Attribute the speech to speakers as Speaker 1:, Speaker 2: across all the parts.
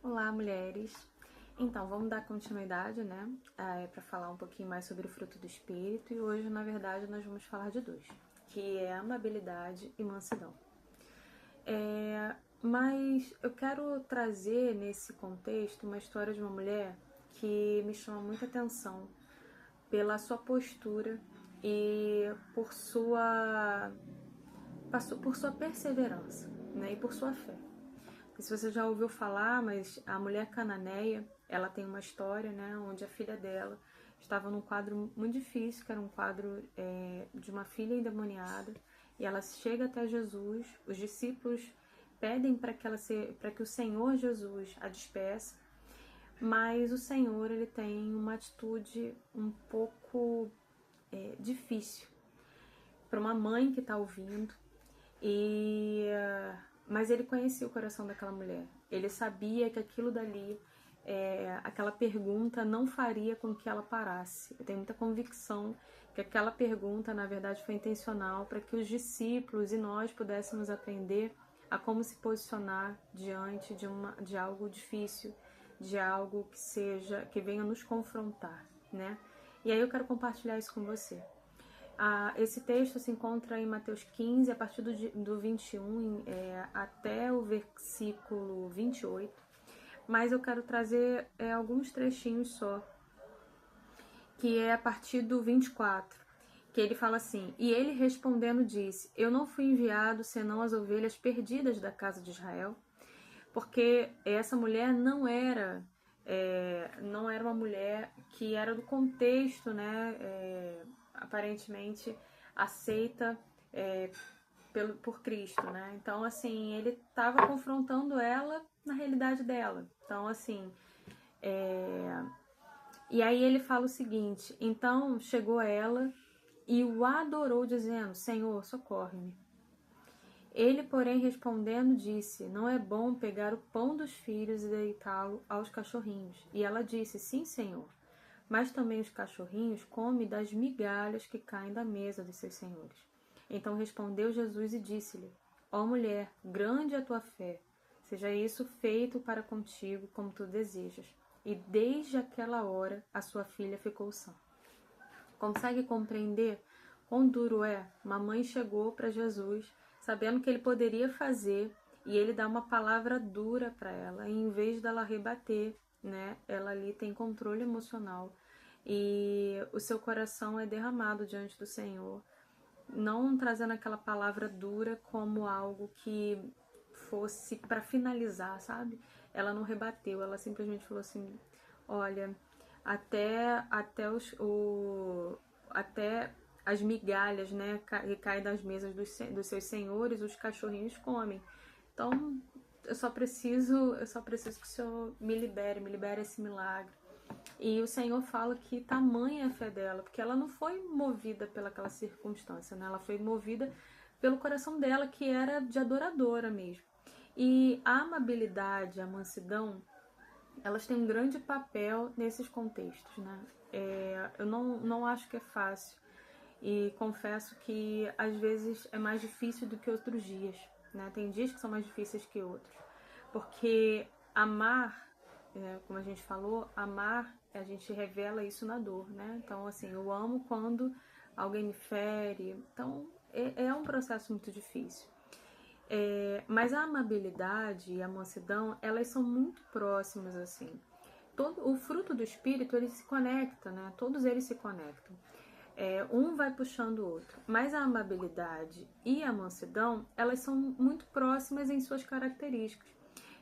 Speaker 1: Olá, mulheres! Então, vamos dar continuidade, né, para falar um pouquinho mais sobre o fruto do Espírito. E hoje, na verdade, nós vamos falar de dois, que é amabilidade e mansidão. Mas eu quero trazer nesse contexto uma história de uma mulher que me chama muita atenção pela sua postura e por sua perseverança, né, e por sua fé. Se você já ouviu falar, mas a mulher cananeia, ela tem uma história, né, onde a filha dela estava num quadro muito difícil, que era um quadro de uma filha endemoniada, e ela chega até Jesus, os discípulos pedem para que o Senhor Jesus a despeça, mas o Senhor ele tem uma atitude um pouco difícil para uma mãe que está ouvindo, e mas ele conhecia o coração daquela mulher. Ele sabia que aquilo dali, aquela pergunta não faria com que ela parasse. Eu tenho muita convicção que aquela pergunta, na verdade, foi intencional para que os discípulos e nós pudéssemos aprender a como se posicionar diante de algo difícil, de algo que venha nos confrontar, né? E aí eu quero compartilhar isso com você. Esse texto se encontra em Mateus 15, a partir do 21 até o versículo 28, mas eu quero trazer alguns trechinhos só, que é a partir do 24, que ele fala assim: E ele respondendo disse, Eu não fui enviado senão as ovelhas perdidas da casa de Israel, porque essa mulher não era uma mulher que era do contexto, né, aparentemente aceita por Cristo, né? Então, assim, ele estava confrontando ela na realidade dela. Então, assim, e aí ele fala o seguinte: Então chegou ela e o adorou, dizendo: Senhor, socorre-me. Ele, porém, respondendo, disse: Não é bom pegar o pão dos filhos e deitá-lo aos cachorrinhos. E ela disse: Sim, Senhor. Mas também os cachorrinhos comem das migalhas que caem da mesa dos seus senhores. Então respondeu Jesus e disse-lhe: Ó mulher, grande é a tua fé, seja isso feito para contigo como tu desejas. E desde aquela hora a sua filha ficou sã. Consegue compreender quão duro é? Uma mãe chegou para Jesus sabendo que ele poderia fazer e ele dá uma palavra dura para ela, e em vez dela rebater, né? Ela ali tem controle emocional e o seu coração é derramado diante do Senhor, não trazendo aquela palavra dura como algo que fosse para finalizar, sabe? Ela não rebateu, ela simplesmente falou assim: olha, até as migalhas, né, que caem das mesas dos seus senhores, os cachorrinhos comem. Então, eu só preciso que o Senhor me libere esse milagre. E o Senhor fala que tamanha é a fé dela, porque ela não foi movida pelaquela circunstância, né? Ela foi movida pelo coração dela, que era de adoradora mesmo. E a amabilidade, a mansidão, elas têm um grande papel nesses contextos, né? Eu não acho que é fácil e confesso que às vezes é mais difícil do que outros dias, né? Tem dias que são mais difíceis que outros, porque amar, como a gente falou, amar, a gente revela isso na dor, né? Então, assim, eu amo quando alguém me fere, então é um processo muito difícil. Mas a amabilidade e a mansidão, elas são muito próximas, assim. O fruto do Espírito, ele se conecta, né? Todos eles se conectam. Um vai puxando o outro. Mas a amabilidade e a mansidão, elas são muito próximas em suas características.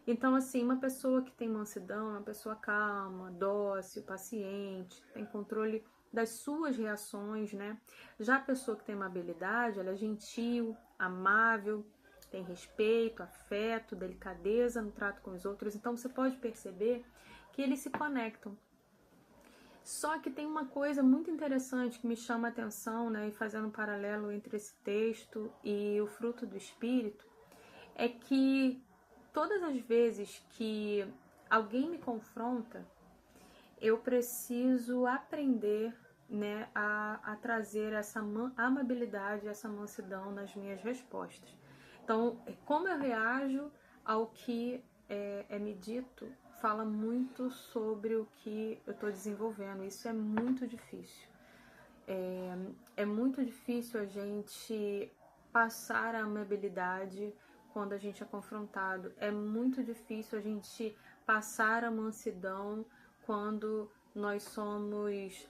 Speaker 1: Então, assim, uma pessoa que tem mansidão é uma pessoa calma, dócil, paciente, tem controle das suas reações, né? Já a pessoa que tem amabilidade, ela é gentil, amável, tem respeito, afeto, delicadeza no trato com os outros. Então, você pode perceber que eles se conectam. Só que tem uma coisa muito interessante que me chama a atenção, né, e fazendo um paralelo entre esse texto e o fruto do Espírito, é que todas as vezes que alguém me confronta, eu preciso aprender, né, a trazer essa amabilidade, essa mansidão nas minhas respostas. Então, como eu reajo ao que me dito fala muito sobre o que eu estou desenvolvendo. Isso é muito difícil. É muito difícil a gente passar a amabilidade quando a gente é confrontado. É muito difícil a gente passar a mansidão quando nós somos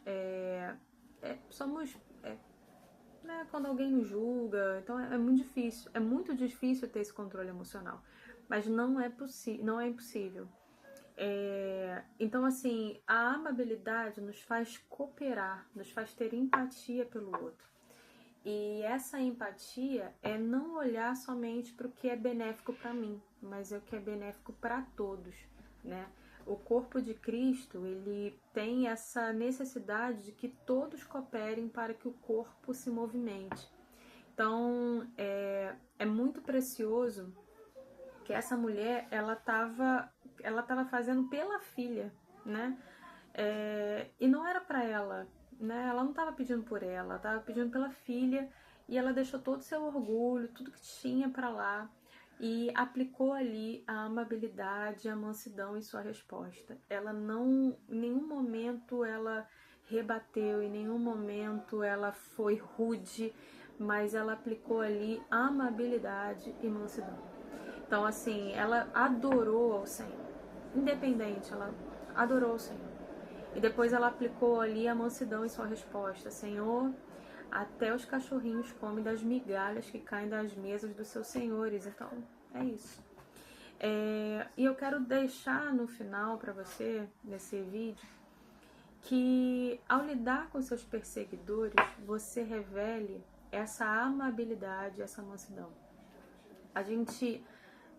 Speaker 1: né, quando alguém nos julga. Então é muito difícil ter esse controle emocional, mas não é impossível. Então assim, a amabilidade nos faz cooperar, nos faz ter empatia pelo outro. E essa empatia é não olhar somente para o que é benéfico para mim, mas é o que é benéfico para todos, né? O corpo de Cristo, ele tem essa necessidade de que todos cooperem para que o corpo se movimente. Então, é muito precioso que essa mulher, ela tava fazendo pela filha, né? E não era para ela, né? Ela não estava pedindo por ela estava pedindo pela filha, e ela deixou todo o seu orgulho, tudo que tinha para lá, e aplicou ali a amabilidade, a mansidão em sua resposta. Ela não, em nenhum momento ela rebateu, em nenhum momento ela foi rude, mas ela aplicou ali amabilidade e mansidão. Então, assim, ela adorou ao Senhor, independente, ela adorou ao Senhor. E depois ela aplicou ali a mansidão em sua resposta: Senhor, até os cachorrinhos comem das migalhas que caem das mesas dos seus senhores. Então, é isso. E eu quero deixar no final para você, nesse vídeo, que ao lidar com seus perseguidores, você revele essa amabilidade, essa mansidão.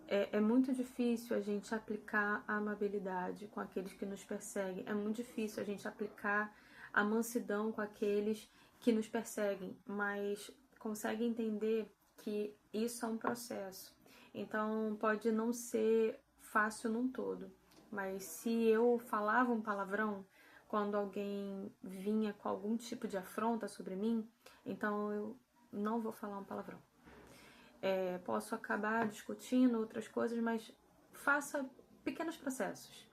Speaker 1: É muito difícil a gente aplicar a amabilidade com aqueles que nos perseguem. É muito difícil a gente aplicar a mansidão com aqueles que nos perseguem, mas consegue entender que isso é um processo. Então pode não ser fácil num todo, mas se eu falava um palavrão quando alguém vinha com algum tipo de afronta sobre mim, então eu não vou falar um palavrão. Posso acabar discutindo outras coisas, mas faça pequenos processos.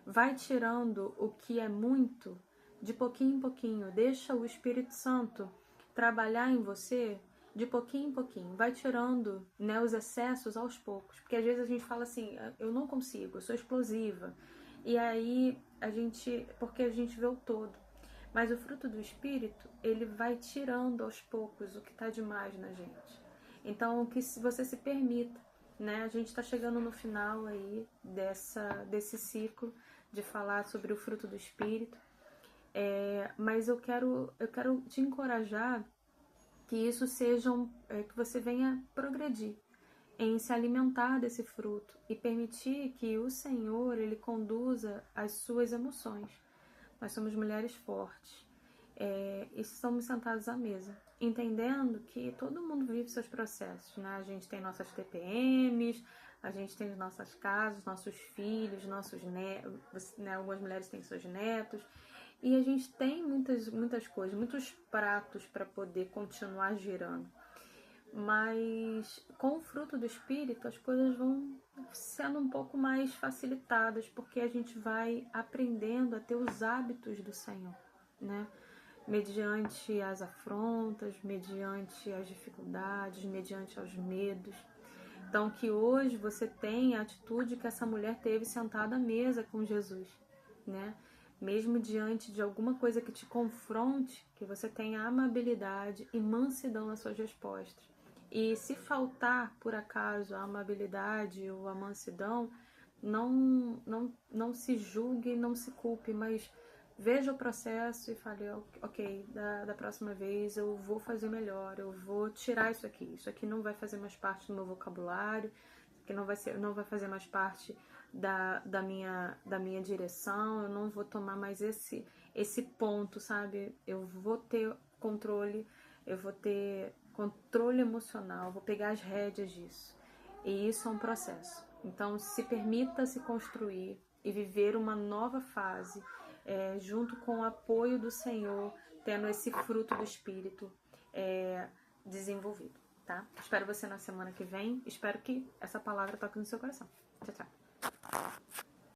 Speaker 1: Vai tirando o que é muito, de pouquinho em pouquinho. Deixa o Espírito Santo trabalhar em você de pouquinho em pouquinho. Vai tirando, né, os excessos aos poucos. Porque às vezes a gente fala assim, eu não consigo, eu sou explosiva. E aí, porque a gente vê o todo. Mas o fruto do Espírito, ele vai tirando aos poucos o que está demais na gente. Então, que você se permita, né? A gente está chegando no final aí desse ciclo de falar sobre o fruto do Espírito, mas eu quero te encorajar que isso seja que você venha progredir em se alimentar desse fruto e permitir que o Senhor ele conduza as suas emoções. Nós somos mulheres fortes. E estamos sentados à mesa, entendendo que todo mundo vive seus processos, né? A gente tem nossas TPMs, a gente tem nossas casas, nossos filhos, nossos netos, né? Algumas mulheres têm seus netos, e a gente tem muitas coisas, muitos pratos para poder continuar girando. Mas com o fruto do Espírito as coisas vão sendo um pouco mais facilitadas, porque a gente vai aprendendo a ter os hábitos do Senhor, né? Mediante as afrontas, mediante as dificuldades, mediante os medos. Então, que hoje você tenha a atitude que essa mulher teve sentada à mesa com Jesus, né? Mesmo diante de alguma coisa que te confronte, que você tenha amabilidade e mansidão nas suas respostas. E se faltar, por acaso, a amabilidade ou a mansidão, não se julgue, não se culpe, mas veja o processo e fale, ok, da próxima vez eu vou fazer melhor, eu vou tirar isso aqui não vai fazer mais parte do meu vocabulário, que não vai fazer mais parte da minha direção, eu não vou tomar mais esse ponto, sabe? Eu vou ter controle emocional, vou pegar as rédeas disso. E isso é um processo. Então, se permita se construir e viver uma nova fase, junto com o apoio do Senhor, tendo esse fruto do Espírito desenvolvido, tá? Espero você na semana que vem. Espero que essa palavra toque no seu coração. Tchau, tchau.